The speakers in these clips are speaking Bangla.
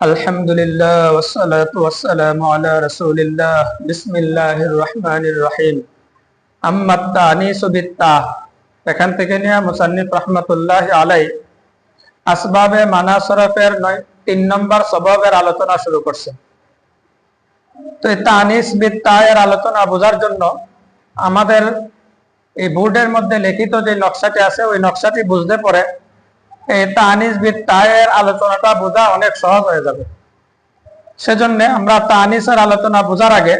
আলহামদুলিল্লাহ ওয়াসসালাতু ওয়াসসালামু আলা রাসূলিল্লাহ বিসমিল্লাহির রহমানির রহিম। আম্মা তানিসু বিত্তা, এখান থেকে নিয়ে মুসান্নিফ রাহমাতুল্লাহি আলাইহি আসবাবে মানা সরফের 3 নম্বর সববের আলোচনা শুরু করছেন। তো এই তানিস বিত্তা এর আলোচনা বোঝার জন্য আমাদের এই বোর্ডের মধ্যে লিখিত যে নকশাটি আছে ওই নকশাটি বুঝতে পরে এই তানিস বিত্তা এর আলোচনাটা বোঝা অনেক সহজ হয়ে যাবে। সেজন্য আমরা তানিসের আলোচনা বোঝার আগে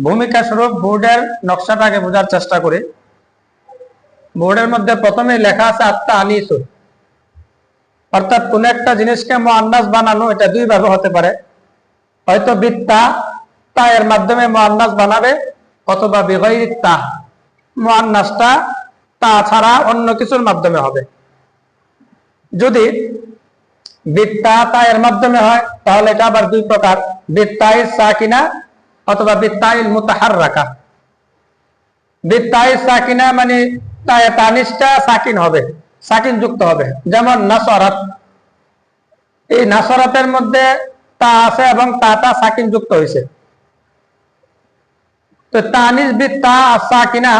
ভূমিকা স্বরূপ বোর্ডের নকশাটাকে বোঝার চেষ্টা করি। বোর্ডের মধ্যে প্রথমে লেখা আছে আত-তানিস, অর্থাৎ কোন একটা জিনিসকে মুআন্নাস বানানো, এটা দুই ভাবে হতে পারে। হয়তো বিত্তা, তা এর মাধ্যমে মুআন্নাস বানাবে, অথবা বিগাইরি তা, মুআন্নাসটা তা ছাড়া অন্য কিছুর মাধ্যমে হবে। যদি বিত্তা তা এর মাধ্যমে হয় তাহলে এটা আবার দুই প্রকার, বিত্তাইস সাকিনা অথবা বিত্তাইল মুতাহাররাকা। বিত্তাইস সাকিনা মানে তানিসটা সাকিন হবে, সাকিন যুক্ত হবে, যেমন নাসরাত। এই নাসরাতের মধ্যে তা আছে এবং তা সাকিন যুক্ত হয়েছে। তো তানিস বিত্তা সাকিনা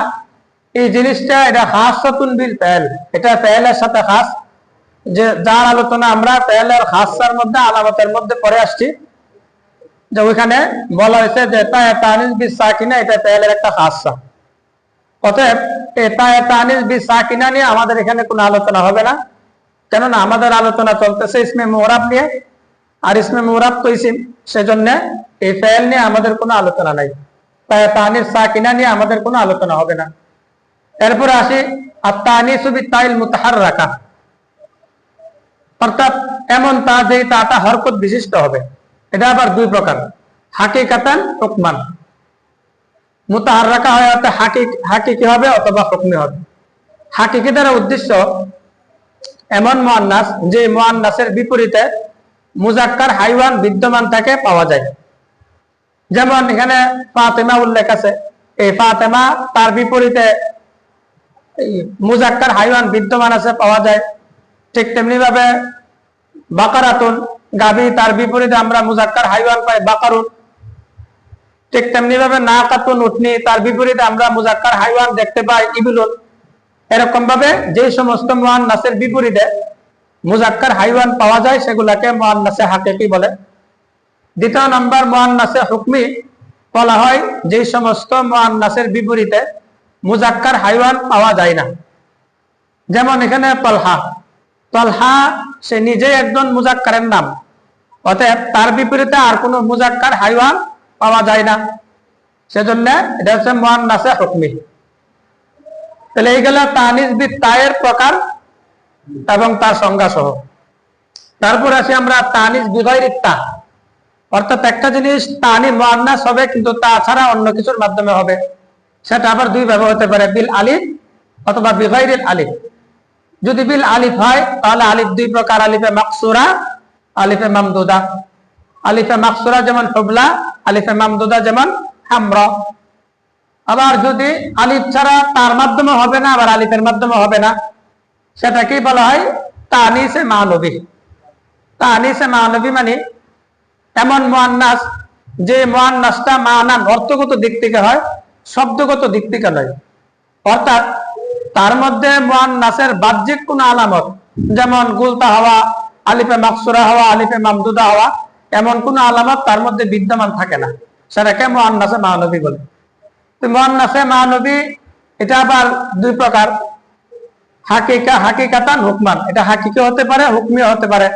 এই জিনিসটা এটা খাসাতুন বিল ফাইল, এটা ফাইলের সাথে খাস, যে যার আলোচনা আমরা ফাইলের খাসার মধ্যে আলামতের মধ্যে পড়ে আসছি, যে ওইখানে বলা হয়েছে যে তানিস বিস সাকিনা এটা ফাইলের একটা খাসা। অতএব তানিস বিস সাকিনা নিয়ে আমাদের এখানে কোনো আলোচনা হবে না, কেননা আমাদের আলোচনা চলতেছে ইসমে মুরাব নিয়ে, আর ইসমে মুরাব তো ইসিম, সেজন্য এই ফাইল নিয়ে আমাদের কোনো আলোচনা নাই। তানিস সাকিনা নিয়ে আমাদের কোনো আলোচনা হবে না। এরপরে আসি আত-তানিসু বিত্তাইল মুতাহাররাকা, অর্থাৎ এমন তা যে তাটা হরকত বিশিষ্ট হবে। এটা আবার দুই প্রকার, হাকিকাতান হুকমান। মুতাহাররাকা হয় অর্থাৎ হাকিকি হবে অথবা হুকমি হবে। হাকিকি দ্বারা উদ্দেশ্য এমন মুআন্নাস যে মুআন্নাসের বিপরীতে মুজাক্কার হাইওয়ান বিদ্যমান থাকে পাওয়া যায়। যেমন এখানে ফাতেমা উল্লেখ আছে, এই ফাতেমা তার বিপরীতে মুজাক্কার হাইওয়ান বিদ্যমান আছে পাওয়া যায়। ঠিক তেমনি ভাবে বাকারাতুন গাবি, তার বিপরীতে আমরা মুজাক্কার হাইওয়ান পাই বাকারুন। ঠিক তেমনি ভাবে নাকাতুন উটনি, তার বিপরীতে আমরা মুজাক্কার হাইওয়ান দেখতে পাই ইবিলুন। এরকম ভাবে যে সমস্ত মুআন্নাসের বিপরীতে মুজাক্কার হাইওয়ান পাওয়া যায় সেগুলাকে মুআন্নাসে হাকিকি বলে। দ্বিতীয় নম্বর মুআন্নাসে হুকমি বলা হয় যে সমস্ত মুআন্নাসের বিপরীতে মুজাক্কার হাইওয়ান পাওয়া যায় না। যেমন এখানে তলহা, তলহা সে নিজে একজন মুজাক্কারের নাম, অতএব তার বিপরীতে আর কোনো মুজাক্কার হাইওয়ান পাওয়া যায় না, সেজন্য এটা হচ্ছে মুআন্নাসে হুকমি। তাহলে এই গেল তানিস বিত্তা এর প্রকার এবং তার সংজ্ঞা সহ। তারপর আসি আমরা তানিস বিগাইরি তা, অর্থাৎ একটা জিনিস তানি মুআন্নাস হবে কিন্তু তা ছাড়া অন্য কিছুর মাধ্যমে হবে। সেটা আবার দুই ভাবে হতে পারে, বিল আলিফ অথবা বিগাইরিল আলিফ। যদি বিল আলিফ হয় তাহলে আলিফ দুই প্রকার, আলিফে মাকসুরা, আলিফে মামদুদা। আলিফে মাকসুরা যেমন হুবলা, আলিফে মামদুদা যেমন হামরা। আবার যদি আলিফ ছাড়া তার মাধ্যমে হবে না, আবার আলিফের মাধ্যমে হবে না, সেটাকেই বলা হয় তানিসে মানবী। তানিসে মানবী মানে এমন মুআন্নাস যে মুআন্নাসটা মানান অর্থগত দিক থেকে হয়, শব্দগত দিক থেকে নয়। অর্থাৎ তার মধ্যে মুআন্নাসের বাহ্যিক কোন আলামত, যেমন গুলতা হওয়া, আলিফে মাকসুরা হওয়া, আলিফে মামদুদা হওয়া, এমন কোন আলামত তার মধ্যে বিদ্যমান থাকে না, সেটাকে মুআন্নাসে মানবী বলে। তো মুআন্নাসে মানবী এটা আবার দুই প্রকার, হাকিকা, হাকিকাতান হুকমান। এটা হাকিকি হতে পারে, হুকমি হতে পারে।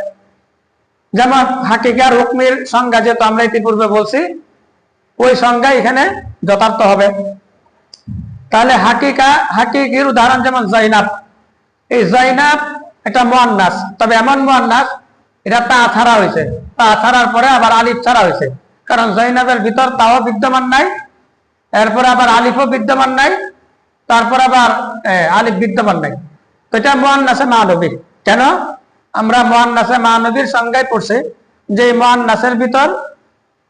যেমন হাকিকার হুকমির সংজ্ঞা যেহেতু আমরা ইতিপূর্বে বলছি, ওই সংজ্ঞা এখানে যথার্থ হবে। তাহলে হাকিকির উদাহরণ যেমন জাইনাব। এই জাইনাব এটা মুআন্নাস, তবে এমন মুআন্নাস এটা তা ছাড়া হয়েছে, তা ছাড়ার পরে আবার আলিফ ছাড়া হয়েছে, কারণ জাইনাবের ভিতর তাও বিদ্যমান নাই, এরপরে আবার আলিফও বিদ্যমান নাই, তারপর আবার আলিফ বিদ্যমান নাই। তো এটা মুআন্নাসে মানবী। কেন? আমরা মুআন্নাসে মানবীর সংজ্ঞায় পড়ছি যে মুআন্নাসের ভিতর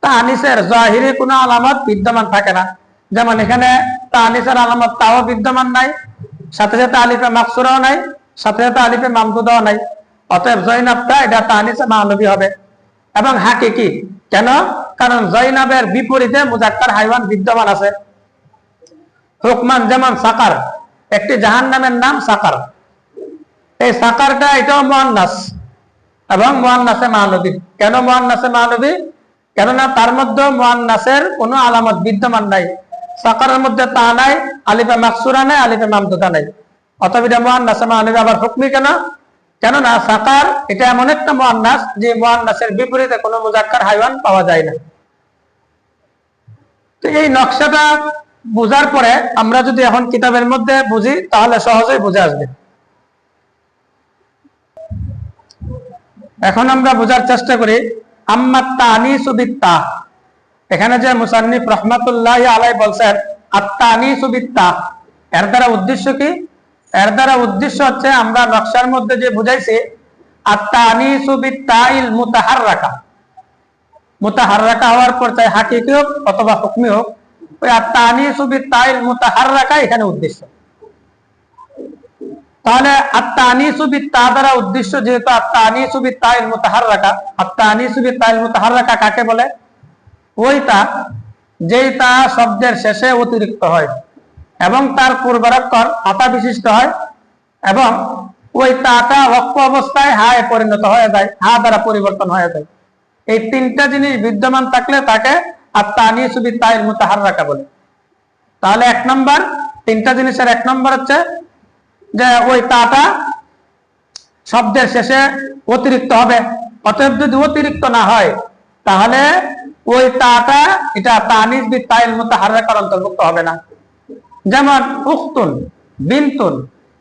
তানিসের জাহিরি কোনো আলামত বিদ্যমান থাকে না। যেমন এখানে তানিসের আলামত তাও বিদ্যমান নাই, সাথে সাথে আলিফে মাকসুরাও নাই, সাথে সাথে আলিফে মামদুদাও নাই। অতএব জয়নাবটা এটা তানিসে মানবী হবে। এবং হাকিকি। কেন? কারণ জৈনবের বিপরীতে মুজাক্কার হাইওয়ান বিদ্যমান আছে। হুকমান যেমন সাকার, একটি জাহান্নামের নাম সাকার। এই সাকারটা এটাও মুয়ান্নাস এবং মুয়ান্নাসে মানবী। কেন মুয়ান্নাসে মানবী? কেননা তার মধ্যে মুয়ান্নাসের কোনো আলামত বিদ্যমান নাই। সাকারের মধ্যে তা নাই, আলিফে মাকসুরা নাই, আলিফে মামদুদা নাই, অতএব এটা মুয়ান্নাসে মানবী। আবার হুকমি কেন? কেননা সাকার এটা এমন একটা মুয়ান্নাস যে মুয়ান্নাসের বিপরীতে কোনো মুজাক্কার হাইওয়ান পাওয়া যায় না। তো এই নকশাটা বুঝার পরে আমরা যদি এখন কিতাবের মধ্যে বুঝি তাহলে সহজেই বুঝে আসবে। এখন আমরা বোঝার চেষ্টা করি আম্মাত তানিসু বিত্তা। এখানে যে মুসান্নিফ রাহমাতুল্লাহি আলাইহি বলছেন আত-তানিসু বিত্তা, এর দ্বারা উদ্দেশ্য কি? এর দ্বারা উদ্দেশ্য হচ্ছে আমরা নকশার মধ্যে যে বুঝাইছি আত-তানিসু বিত্তাইল মুতাহাররাকা। মুতাহাররাকা হওয়ার পর চাই হাকিকি হোক অথবা হুকমি হোক, ওই আত-তানিসু বিত্তাইল মুতাহাররাকা এখানে উদ্দেশ্য। তাহলে আত-তানিসু বিত্তা দ্বারা উদ্দেশ্য যেহেতু আত-তানিসু বিত্তাইল মুতাহাররাকা, আত-তানিসু বিত্তাইল মুতাহাররাকা কাকে বলে? ওই তা যেই তা শব্দের শেষে অতিরিক্ত হয় এবং তার পূর্বাক্ষর হাতা বিশিষ্ট হয় এবং ওই তাটা ওয়াকফ অবস্থায় হায় পরিণত হয়ে যায়, হা দ্বারা পরিবর্তন হয়ে যায়। এই তিনটা জিনিস বিদ্যমান থাকলে তাকে আত-তানিসু বিত্তাইল মুতাহাররাকা বলে। তাহলে এক নম্বর, তিনটা জিনিসের এক নম্বর হচ্ছে যে ওই তাটা শব্দের শেষে অতিরিক্ত হবে। অতএব যদি অতিরিক্ত না হয় তাহলে ওই তাটা এটা তানিস বিত্তাইল মুতাহাররাকার অন্তর্ভুক্ত হবে না। যেমন উখতুন, বিনতুন,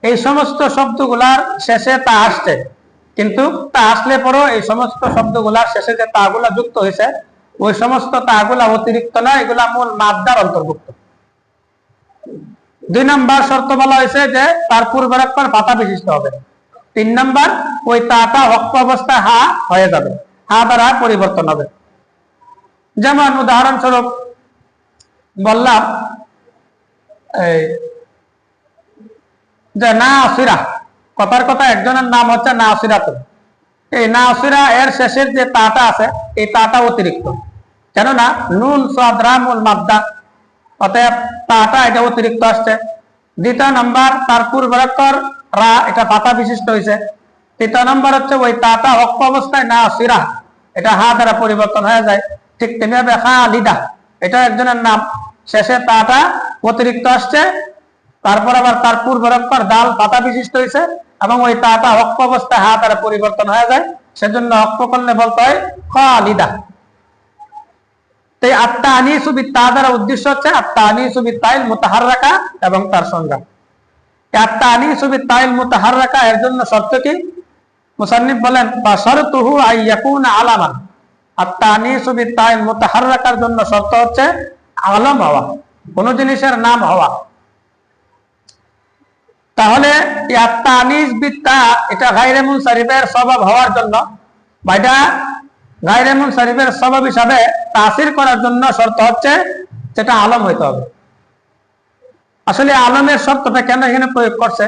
এই সমস্ত শব্দগুলার শেষে তা আসছে, কিন্তু তা আসলে পরও এই সমস্ত শব্দগুলার শেষে যে তাগুলা যুক্ত হয়েছে ওই সমস্ত তাগুলা অতিরিক্ত না, এগুলা মূল মাদ্দার অন্তর্ভুক্ত। দুই নম্বর শর্ত বলা হয়েছে যে তার পূর্বাক্ষর পাতা বিশিষ্ট হবে। তিন নম্বর, ওই তাটা ওয়াকফ অবস্থায় হা হয়ে যাবে, হা দ্বারা পরিবর্তন হবে। যেমন উদাহরণস্বরূপ বললাম এই যে নাসিরা, কথার কথা একজনের নাম হচ্ছে নাসিরাতুন। এই নাসিরা এর শেষের যে তাটা আছে এই তাটা অতিরিক্ত, কেননা নুন সাদ রা মূল মাদ্দা, অতএব তাটা এটা অতিরিক্ত আসছে। দ্বিতীয় নম্বর, তার পূর্বাক্ষর রা এটা পাতা বিশিষ্ট হয়েছে। তৃতীয় নম্বর হচ্ছে ওই তাটা ওয়াকফ অবস্থায় নাসিরা এটা হা দ্বারা পরিবর্তন হয়ে যায়। ঠিক তেমনিভাবে খালিদা, এটা একজনের নাম, শেষে তাটা অতিরিক্ত আসছে, তারপর আবার তার পূর্বাক্ষর দাল পাতা বিশিষ্ট হয়েছে এবং ওই তাটা ওয়াকফ অবস্থায় হা দ্বারা পরিবর্তন হয়ে যায়, সেজন্য ওয়াকফ করলে বলতে হয় খালিদা। এই আত-তানিসু বিত্তা দ্বারা উদ্দেশ্য হচ্ছে আত-তানিসু বিত্তাইল মুতাহাররাকা এবং তার সংজ্ঞা। আত-তানিসু বিত্তাইল মুতাহাররাকা এর জন্য শর্ত কি? মুসান্নিফ বলেন বাশারতুহু আইয়াকুনা আলামান। আত-তানিসু বিত্তাইল মুতাহাররাকার জন্য শর্ত হচ্ছে আলাম হওয়া, কোন জিনিসের নাম হওয়া। তাহলে এই আত-তানিস বিত্তা এটা গায়রে মুনসারিফের স্বভাব হওয়ার জন্য বা এটা গায়রে মুনসারিফের স্বভাব হিসাবে তাসির করার জন্য শর্ত হচ্ছে যেটা আলম হইতে হবে। আসলে আলমের শর্তটা কেন এখানে প্রয়োগ করছে?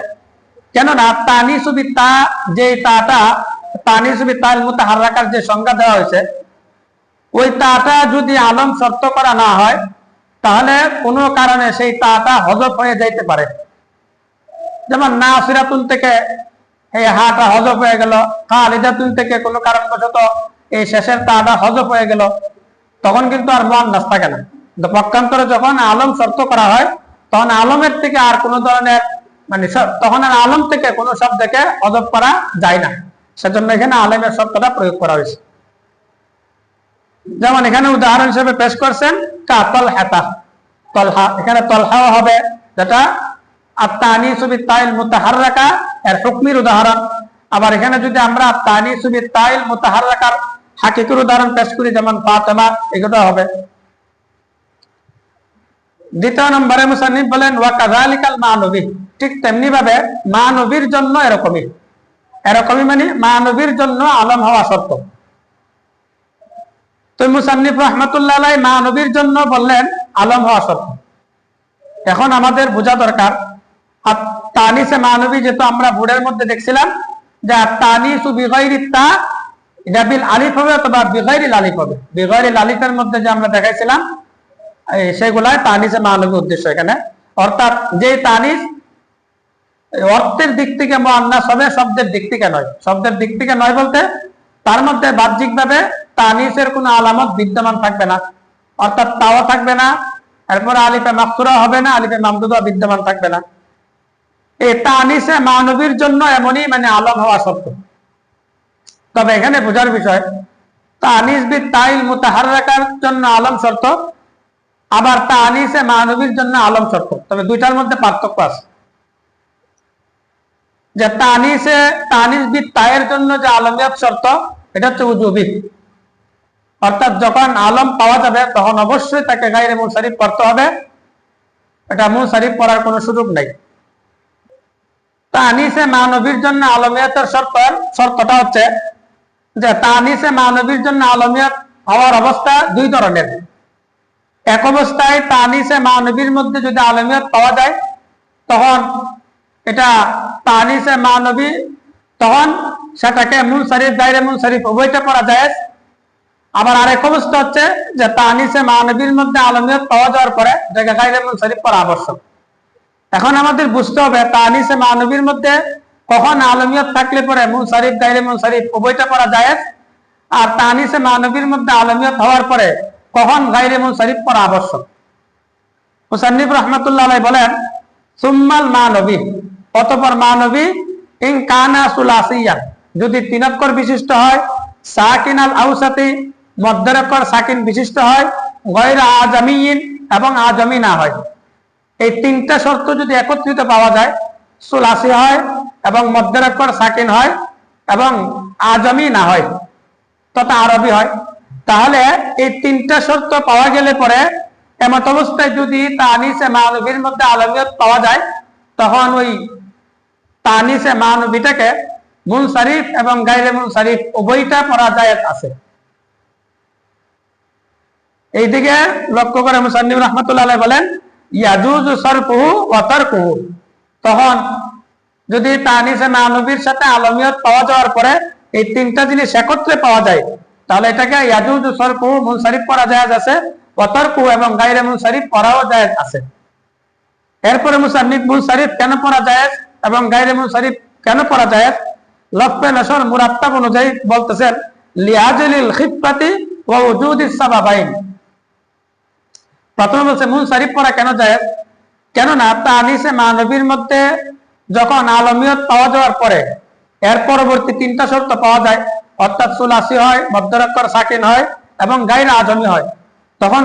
কেননা তানিসু বিত্তা যে তাটা তানিসু বিত্তাইল মুতাহাররাকার যে সংজ্ঞা দেওয়া হয়েছে ওই তাটা যদি আলম শর্ত করা না হয় তাহলে কোনো কারণে সেই তাটা হযফ হয়ে যাইতে পারে। যেমন নাসিরাতুন থেকে এই হাটা হযফ হয়ে গেল, খালিদাতুন থেকে কোনো কারণবশত এই শেষের তাটা হযফ হয়ে গেল, তখন কিন্তু আর মুয়ান্নাস থাকে না। কিন্তু পক্ষান্তরে যখন আলম শর্ত করা হয় তখন আলমের থেকে আর কোনো ধরনের মানে তখন আর আলম থেকে কোনো শব্দকে হযফ করা যায় না, সেজন্য এখানে আলমের শর্তটা প্রয়োগ করা হয়েছে। যেমন এখানে উদাহরণ হিসেবে পেশ করছেন তলহা, তলহা, এখানে তলহাও হবে যেটা আত-তানিসু বিত্তাইল মুতাহাররাকা এর হুকমির উদাহরণ। আবার এখানে যদি আমরা আত-তানিসু বিত্তাইল মুতাহাররাকার হাকিকির উদাহরণ পেশ করি যেমন ফাতেমা, এগুলো হবে। দ্বিতীয় নম্বরে মুসান্নিফ বলেন ওয়া কাযালিকাল মানবী, ঠিক তেমনি ভাবে মানবীর জন্য এরকমই মানে মানবীর জন্য আলম হওয়া শর্ত। তো মুসান্নিফ রাহমাতুল্লাহ আলাইহি মানবীর জন্য বললেন আলম হওয়া শর্ত। এখন আমাদের বোঝা দরকার আত-তানিসে মানবী, যেহেতু আমরা বোর্ডের মধ্যে দেখছিলাম যে আত-তানিসু বিগাইরি তা এটা বিল আলিফ হবে অথবা বিগাইরিল আলিফ হবে। বিগাইরিল আলিফের মধ্যে যে আমরা দেখাইছিলাম সেগুলাই তানিসে মানবী উদ্দেশ্য এখানে, অর্থাৎ যে তানিস অর্থের দিক থেকে মুআন্নাস হবে, শব্দের দিক থেকে নয়। শব্দের দিক থেকে নয় বলতে তার মধ্যে বাহ্যিকভাবে তানিসের কোনো আলামত বিদ্যমান থাকবে না, অর্থাৎ তাও থাকবে না, এরপরে আলিফে মাকসুরা হবে না, আলিফে মামদুদা বিদ্যমান থাকবে না। এই তানিসে মানবীর জন্য এমনই মানে আলম হওয়া শর্ত। তবে এখানে বোঝার বিষয়, তানিস বি তাইল মুতাহাররাকার জন্য আলম শর্ত, আবার তানিসে মানবীর জন্য আলম শর্ত। তবে দুইটার মধ্যে পার্থক্য আছে। যে তানিস বি তাইয়ের জন্য যে আলমিয়াত শর্ত, এটা হচ্ছে উজুবি, অর্থাৎ যখন আলম পাওয়া যাবে তখন অবশ্যই তাকে গায়রে মুনসারিফ করতে হবে, এটা মুনসারিফ করার কোনো সুযোগ নাই। তানিসে মানবীর জন্য আলমিয়াতের শর্তটা হচ্ছে যে তানিসে মানবীর জন্য আলমিয়াত হওয়ার অবস্থা দুই ধরনের। এক অবস্থায় তানিসে মানবীর মধ্যে যদি আলমিয়াত পাওয়া যায় তখন এটা তানিসে মানবী, তখন সেটাকে মুনসারিফ গায়রে মুনসারিফ উভয়টা পড়া যায়। আবার আরেক অবস্থা হচ্ছে যে তানিসে মানবীর মধ্যে আলমিয়াত পাওয়া যাওয়ার পরে এটাকে গায়রে মুনসারিফ পড়া আবশ্যক। এখন আমাদের বুঝতে হবে তানিসে মানবীর মধ্যে কখন আলমিয়ত থাকলে পরে মুনসারিফ গায়রে মুনসারিফ উভয়টা পড়া জায়েজ, আর তানিসে মানবীর মধ্যে আলমিয়ত হওয়ার পরে কখন গায়রে মুনসারিফ পড়া আবশ্যক। মুসান্নিফ রাহমাতুল্লাহ আলাইহি বলেন সুম্মাল মানবী, অতঃপর মানবী ইন কানা সুলাসিয়ান, যদি তিন অক্ষর বিশিষ্ট হয়, সাকিন আল আউসাতি, মধ্যের অক্ষর সাকিন বিশিষ্ট হয়, গায়রা আজামিয়িন, এবং আজমি না হয়। এই তিনটা শর্ত যদি একত্রিত পাওয়া যায়, সুলাসি হয় এবং মধ্যের অক্ষর সাকিন হয় এবং আজমি না হয় তথা আরবি হয়, তাহলে এই তিনটা শর্ত পাওয়া গেলে পরে এমত অবস্থায় যদি তানিসে মানবীর মধ্যে আলমিয়ত পাওয়া যায় তখন ওই তানিসে মানবীটাকে মুনসারিফ এবং গায়রে মুনসারিফ উভয়টা পড়া জায়েজ আছে। এইদিকে লক্ষ্য করে মুসান্নিফ রাহমাতুল্লাহ আলাইহি বলেন ইয়াজুজু সরফুহু ওয়া তারকুহু, তখন যদি তানিসে মানবীর সাথে আলমিয়ত পাওয়া যাওয়ার পরে এই তিনটা জিনিস একত্রে পাওয়া যায় তাহলে এটাকে ইয়াজুজু সরফুহু মুনসারিফ পড়া জায়েজ আছে, ওয়া তারকুহু এবং গায়রে মুনসারিফ পড়াও জায়েজ আছে। এরপরে মুসান্নিফ মুনসারিফ কেন পড়া জায়েজ এবং গায়রে মুনসারিফ কেন পড়া জায়েজ লফে নশর মুরাত্তাব অনুযায়ী বলতেছেন লিআজলিল খিফাতি ওয়া উজুদিস সাবাবাইন। প্রথমে বলছে মুনসারিফ পড়া কেন জায়েজ, কেননা তানিসে মানবীর মধ্যে যখন আলমিয়ত পাওয়া যাওয়ার পরে এর পরবর্তী তিনটা শর্ত পাওয়া যায়, অর্থাৎ সুলাসি হয়, মধ্যের অক্ষর সাকিন হয় এবং গায়রে আজমি হয়, তখন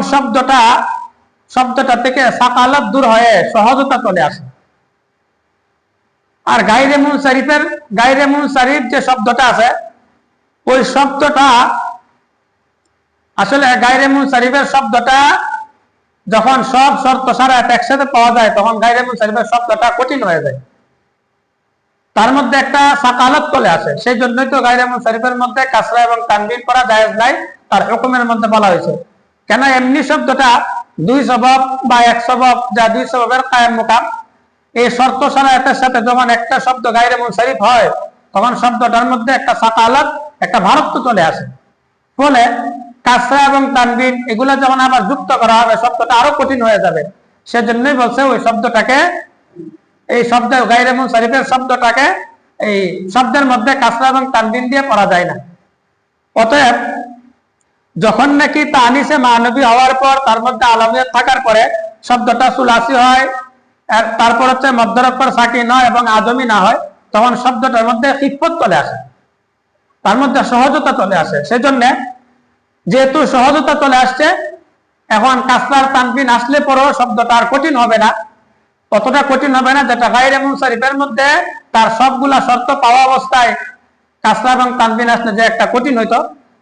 শব্দটা থেকে সাকালাত দূর হয়ে সহজতা চলে আসে। আর গায়রে মুনসারিফ যে শব্দটা আছে ওই শব্দটা আসলে গায়রে মুনসারিফের শব্দটা যখন সব শর্ত সারা একসাথে পাওয়া যায় তখন গায়রে মুনসারিফের শব্দটা কঠিন হয়ে যায়, তার মধ্যে একটা সাকালাত চলে আসে। সেই জন্যই তো গায়রে মুনসারিফের মধ্যে কাসরা এবং তানবিন করা জায়েজ নাই, তার হুকুমের মধ্যে বলা হয়েছে। কেন এমনি শব্দটা দুই সবব বা এক সবব, যা দুই সববের কায়েম মুকাম, এই শর্ত সারায়াতের সাথে যখন একটা শব্দ গায়রে মুনসারিফ হয় তখন শব্দটার মধ্যে একটা সাকালাত, একটা ভারত্ব চলে আসে। ফলে কাসরা এবং তানবিন এগুলো যখন আবার যুক্ত করা হবে শব্দটা আরো কঠিন হয়ে যাবে। সেজন্যই বলছে ওই শব্দটাকে, এই শব্দ গায়রে মুনসারিফের শব্দটাকে এই শব্দের মধ্যে কাসরা এবং তানবিন দিয়ে পড়া যায় না। অতএব যখন নাকি তানিসে মানবী হওয়ার পর তার মধ্যে আলমিয়ত থাকার পরে শব্দটা সুলাসি হয়, তারপর হচ্ছে মধ্যের অক্ষর সাকিন হয় এবং আজমি না হয়, তখন শব্দটার মধ্যে খিফত চলে আসে, তার মধ্যে সহজতা চলে আসে। সেজন্য যেহেতু সহজতা চলে আসছে, এখন কাসরার তানবিন আসলে পরেও শব্দটা আর কঠিন হবে না, অতটা কঠিন হবে না যেটা গায়রে মুনসারিফের মধ্যে তার সবগুলা শর্ত পাওয়া অবস্থায় কাসরা এবং তানবিন আসলে যে একটা কঠিন হইতো,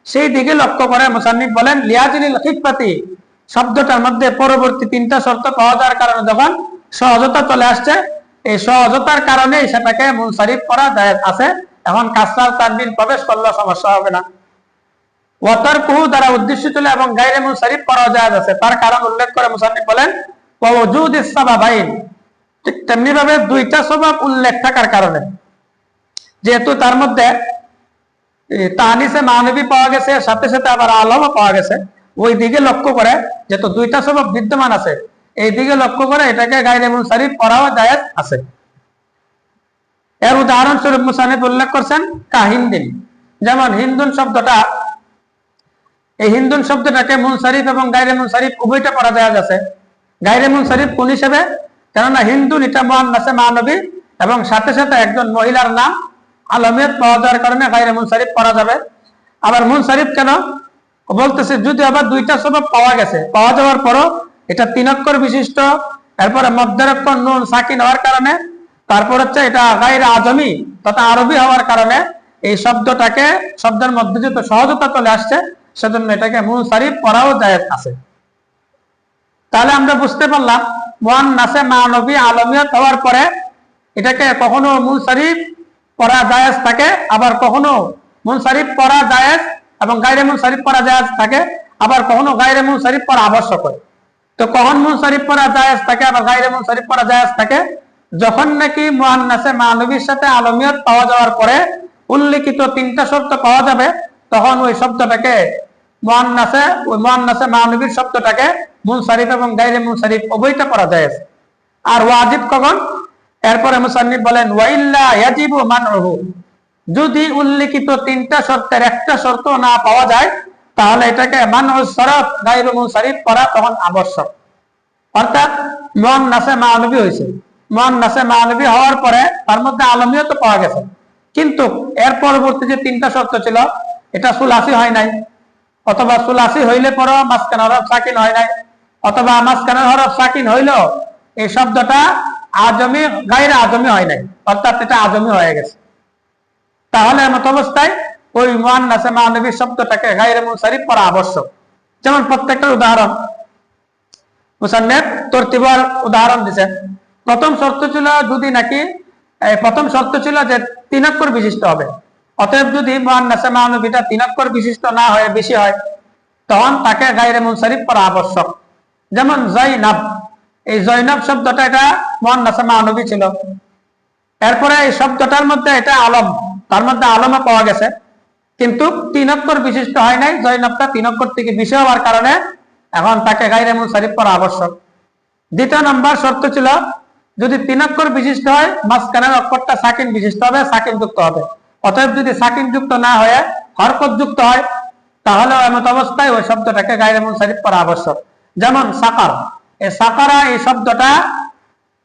সেই দিকে লক্ষ্য করে মুসান্নিফ বলেন লিয়াজিলিল খিফাতি, শব্দটার মধ্যে পরবর্তী তিনটা শর্ত পাওয়া যাওয়ার কারণে যখন সহজতা চলে আসছে, এই সহজতার কারণে সেটাকে মুনসারিফ করা জায়েজ আছে। এখন কাসরার তানবিন প্রবেশ করলে সমস্যা হবে না। ওয়া তারকুহু দ্বারা উদ্দেশ্য চলে এবং গায়রে মুনসারিফ করা জায়েজ আছে, তার কারণ উল্লেখ করে মুসান্নিফ বলেন ওয়া উজুদিস সাবাবাইন, ঠিক তেমনি ভাবে দুইটা সবাব উল্লেখ থাকার কারণে, যেহেতু তার মধ্যে তানিসে মানবী পাওয়া গেছে, সাথে সাথে আবার আলমও পাওয়া গেছে, ওই দিকে লক্ষ্য করে যেহেতু দুইটা সবব বিদ্যমান আছে, এই দিকে লক্ষ্য করে এটাকে গায়রে মুনসারিফ পড়াও জায়েজ আছে। এর উদাহরণস্বরূপ মুসান্নিফ উল্লেখ করছেন কাহিন্দিন, যেমন হিন্দুন শব্দটা, এই হিন্দুন শব্দটাকে মুনসারিফ এবং গায়রে মুনসারিফ উভয়টা পড়া জায়েজ আছে। গায়রে মুনসারিফ কোন হিসেবে? কেননা হিন্দুন এটা মুআন্নাসে মানবী এবং সাথে সাথে একজন মহিলার নাম আলমিয়ত পাওয়া যাওয়ার কারণে গায়রে মুনসারিফ পড়া যাবে। আবার মুনসারিফ কেন বলতেছে? যদি আবার দুইটা সবব পাওয়া গেছে, পাওয়া যাওয়ার পরও এটা 3 অক্ষর বিশিষ্ট, এরপরে মধ্যের অক্ষর নুন সাকিন হওয়ার কারণে, তারপর হচ্ছে এটা গায়রে আজমি তথা আরবি হওয়ার কারণে এই শব্দটাকে, শব্দের মধ্যে যেহেতু সহজতা চলে আসছে, সেজন্য এটাকে মুনসারিফ পড়াও জায়েজ আছে। তাহলে আমরা বুঝতে পারলাম মুআন্নাসে মানবী আলমিয়ত হওয়ার পরে এটাকে কখনো মুনসারিফ পড়া জায়েজ থাকে, আবার কখনো মুনসারিফ পড়া জায়েজ এবং গায়রে মুনসারিফ পড়া জায়েজ থাকে, আবার কখনো গায়রে মুনসারিফ পড়া আবশ্যক হয়। তো কখন মুনসারিফ পড়া জায়েজ থাকে আবার গায়রে মুনসারিফ পড়া জায়েজ থাকে? যখন নাকি মুআন্নাসে মানবীর সাথে আলমিয়ত পাওয়া যাওয়ার পরে উল্লেখিত 3টা শব্দ পাওয়া যাবে, তখন ওই শব্দটাকে মুআন্নাসে মানবীর শব্দটাকে মুনসারিফ এবং গায়রে মুনসারিফ উভয়টা পড়া জায়েজ। আর ওয়াজিব কখন? এরপরে মুসান্নিফ বলেন ওয়াইল্লা ইয়াজিবু মানউহু, যদি উল্লেখিত 3টা শর্তের একটা শর্ত না পাওয়া যায় তাহলে এটাকে মানউস শরত গায়রে মুনসারিফ পড়া তখন আবশ্যক। অর্থাৎ মুআন্নাসে মানবী হয়েছে, মুআন্নাসে মানবী হওয়ার পরে তার মধ্যে আলমিয়ত পাওয়া গেছে, কিন্তু এর পরবর্তী যে 3টা শর্ত ছিল এটা সুলাসি হয় নাই, অথবা সুলাসি হইলে পরও মাঝখানে হরফ সাকিন হয় নাই, অথবা মাঝখানে হরফ সাকিন হইলেও এই শব্দটা আজমি গায়রে আজমি হয় নাই, অর্থাৎ এটা আজমি হয়ে গেছে। তাহলে এমত অবস্থায় ওই মুআন্নাসে মানবী শব্দটাকে গায়রে মুনসারিফ পড়া আবশ্যক। যেমন প্রত্যেকটার উদাহরণ মুসান্নিফ তরতিবার উদাহরণ দিয়েছেন। প্রথম শর্ত ছিল যে 3 অক্ষর বিশিষ্ট হবে। অতএব যদি মুআন্নাসে মানবীটা 3 অক্ষর বিশিষ্ট না হয়ে বেশি হয় তখন তাকে গায়রে মুনসারিফ পড়া আবশ্যক। যেমন জয়নাব, এই জয়নাব শব্দটা এটা মুআন্নাসে মানবী ছিল, এরপরে এই শব্দটার মধ্যে এটা আলম, তার মধ্যে আলমে পাওয়া গেছে, কিন্তু 3 অক্ষর বিশিষ্ট হয় নাই, জয়নাবটা 3 অক্ষর থেকে বেশি হওয়ার কারণে এখন তাকে গায়রে মুনসারিফ পড়া আবশ্যক। দ্বিতীয় নম্বর শর্ত ছিল যদি 3 অক্ষর বিশিষ্ট হয় মাঝখানের অক্ষরটা সাকিন বিশিষ্ট হবে, সাকিন যুক্ত হবে। অতএব যদি সাকিন যুক্ত না হয়ে হরকত যুক্ত হয় তাহলে এমত অবস্থায় ওই শব্দটাকে গায়রে মুনসারিফ পড়া আবশ্যক। যেমন সাকার, এই সাকারা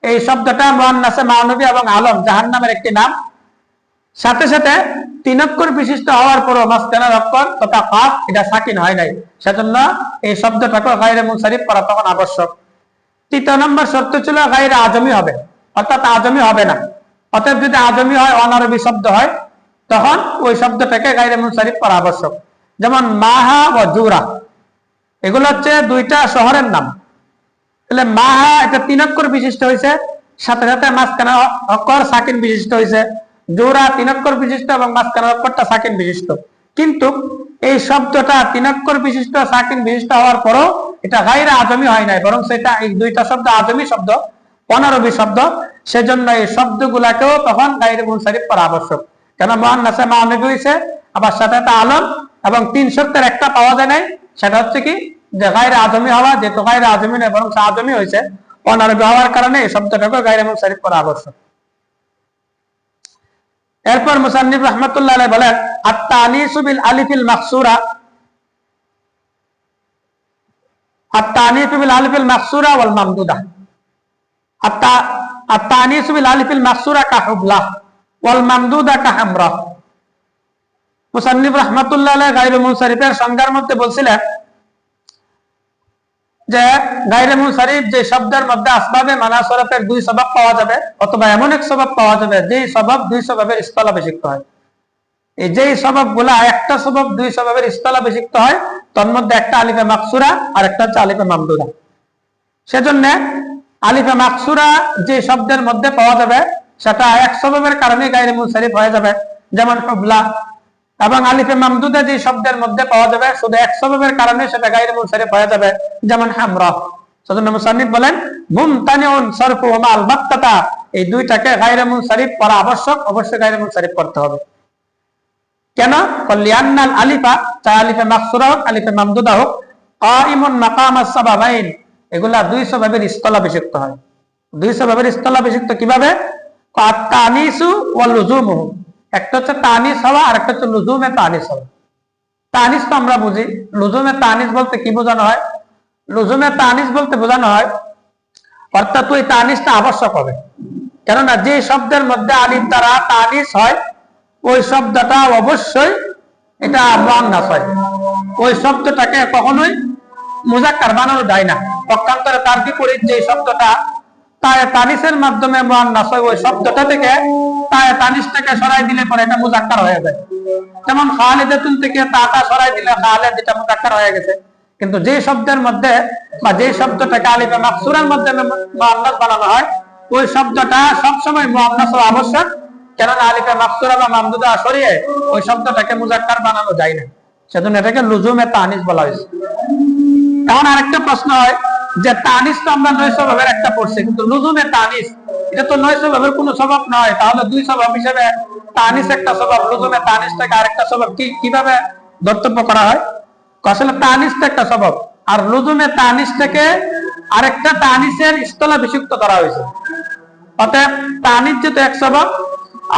এই শব্দটা মুআন্নাসে মানবী এবং আলম জাহান্নামের একটি নাম, সাথে সাথে 3 অক্ষর বিশিষ্ট হওয়ার পরও মাঝখানের অক্ষর তথা কাফ এটা সাকিন হয় নাই, সেজন্য এই শব্দটাকে গায়রে মুনসারিফ পড়া তখন আবশ্যক। তৃতীয় নম্বর শর্ত ছিল গায়রে আজমি হবে, অর্থাৎ আজমি হবে না। অতএব যদি আজমি হয়, অনারবি শব্দ হয়, তখন ওই শব্দটাকে গায়রে মুনসারিফ পড়া আবশ্যক। যেমন মাহা ও জুরা, এগুলো হচ্ছে 2টা শহরের নাম। তাহলে মাহা এটা 3 অক্ষর বিশিষ্ট হয়েছে, সাথে সাথে মাঝখানে অক্ষর সাকিন বিশিষ্ট হয়েছে। জোরা 3 অক্ষর বিশিষ্ট এবং মাঝখানে অক্ষরটা সাকিন বিশিষ্ট, কিন্তু এই শব্দটা 3 অক্ষর বিশিষ্ট সাকিন বিশিষ্ট হওয়ার পরও এটা গায়রে আজমি হয় নাই, বরং সেটা এই 2টা শব্দ আজমি শব্দ, অনারবি শব্দ, সেজন্য এই শব্দগুলাকেও তখন গায়রে মুনসারিফ পড়া আবশ্যক। কেন? মুআন্নাসে মানবী হয়েছে, আবার সাথে একটা আলম, এবং 3 শর্তের একটা পাওয়া যায় নাই, সেটা হচ্ছে কি যে গায়রে আজমি হওয়া। যেহেতু গায়রে আজমি নয় বরং আজমি হয়েছে, অনারবি হওয়ার কারণে এই শব্দটাকে গায়রে মুনসারিফ করা আবশ্যক। এরপর মুসান্নিফ রাহমাতুল্লাহ আলাইহি বলেন আত-তানিসু বিল আলিফিল মাকসুরা, আত-তানিসু বিল আলিফিল মাকসুরা ওয়াল মামদুদা। আত-তানিসু বিল আলিফিল মাকসুরা কা হুবলা ওয়াল মামদুদা কা হামরা। মুসান্নিফ রাহমাতুল্লাহ আলাইহি গায়রে মুনসারিফের সংজ্ঞার মধ্যে বলছিলেন যে গায়রে মুনসারিফ যে শব্দের মধ্যে আসবাবে মানা সরফের 2 সবব পাওয়া যাবে, অথবা এমন এক সবব পাওয়া যাবে যেই সবব 2 সববের স্থলাভিষিক্ত হয়। এই যেই সববগুলা একটা সবব 2 সববের স্থলাভিষিক্ত হয়, তার মধ্যে একটা আলিফে মাকসুরা আর একটা হচ্ছে আলিফে মামদুদা। সেজন্য আলিফে মাকসুরা যে শব্দের মধ্যে পাওয়া যাবে সেটা এক সববের কারণে গায়রে মুনসারিফ হয়ে যাবে, যেমন হুবলা। এবং আলিফে মামদুদা যে শব্দের মধ্যে পাওয়া যাবে শুধু এক সববের কারণে সেটা গায়রে মুনসারিফ হয়ে যাবে, যেমন হামরা। সেজন্য মুসান্নিফ বলেন মুমতানিউন সরফু ওয়া মাল বাক্কাতা, এই 2টাকে গায়রে মুনসারিফ পড়া আবশ্যক, অবশ্যই গায়রে মুনসারিফ করতে হবে। কেন? লিআন্নাল আলিফা, চাই আলিফে মাকসুরা হোক আলিফে মামদুদা হোক, কাইমুন মাকাম আস-সাবাবাইন, এগুলা দুই সবাবের স্থলাভিষিক্ত হয়। দুই সবাবের স্থলাভিষিক্ত কিভাবে? তানিসু ওয়া লুজুমুহু, একটা হচ্ছে তানিস হওয়া আর একটা হচ্ছে লুজুমে তানিস হওয়া। তানিস তো আমরা বুঝি, লুজুমে তানিস বলতে কি বোঝানো হয়? লুজুমে তানিস বলতে বোঝানো হয় অর্থাৎ ওই তানিসটা আবশ্যক হবে, কেননা যে শব্দের মধ্যে আলিফ দ্বারা তানিস হয় ওই শব্দটা অবশ্যই এটা মুআন্নাস হয়, ওই শব্দটাকে কখনোই মুযাক্কার বানানো যায় না। পক্ষান্তরে তার বিপরীত যে শব্দটা তায়ে তানিসের মাধ্যমে মুআন্নাস হয় ওই শব্দটা থেকে তায়ে তানিসটাকে সরাই দিলে পরে এটা মুযাক্কার হয়ে যায়। যেমন খালিদাতুন থেকে তাটা সরাই দিলে খালিদ, এটা মুযাক্কার হয়ে গেছে। কিন্তু যে শব্দের মধ্যে বা যে শব্দটাকে আলিফে মাকসুরার মাধ্যমে মুআন্নাস বানানো হয় ওই শব্দটা সবসময় মুআন্নাস হওয়া আবশ্যক, কেননা আলিফে মাকসুরা বা মামদুদা সরিয়ে ওই শব্দটাকে মুযাক্কার বানানো যায় না, সেজন্য এটাকে লুজুমে তানিস বলা হয়েছে। এখন আরেকটা প্রশ্ন হয় যে তানিস তো আমরা নয় স্বভাবের একটা পড়ছি, কিন্তু লুজুমে তানিস এটা তো নয় স্বভাবের কোনো স্বভাব নয়, তাহলে দুই স্বভাব হিসেবে তানিস একটা স্বভাব, লুজুমে তানিসটাকে আরেকটা স্বভাব কিভাবে ধর্তব্য করা হয়? আসলে তানিসটা একটা স্বভাব আর লুজুমে তানিসটাকে আরেকটা তানিসের স্থলাভিষিক্ত করা হয়েছে। অতএব তানিস যেহেতু এক স্বভাব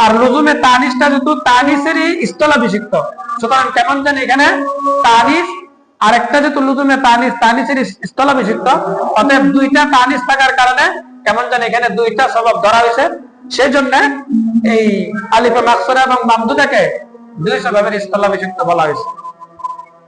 আর লুজুমে তানিসটা যেহেতু তানিসেরই স্থলাভিষিক্ত, সুতরাং কেমন জানি এখানে তানিস আর একটা যেহেতু লুজুমে তানিস তানিসের স্থলাভিষিক্ত, অতএব দুইটা তানিস থাকার কারণে কেমন জানি এখানে দুইটা স্বভাব ধরা হয়েছে, সেই জন্য এই আলিফে মাকসুরা এবং মামদুদাকে দুই স্বভাবের স্থলাভিষিক্ত বলা হয়েছে।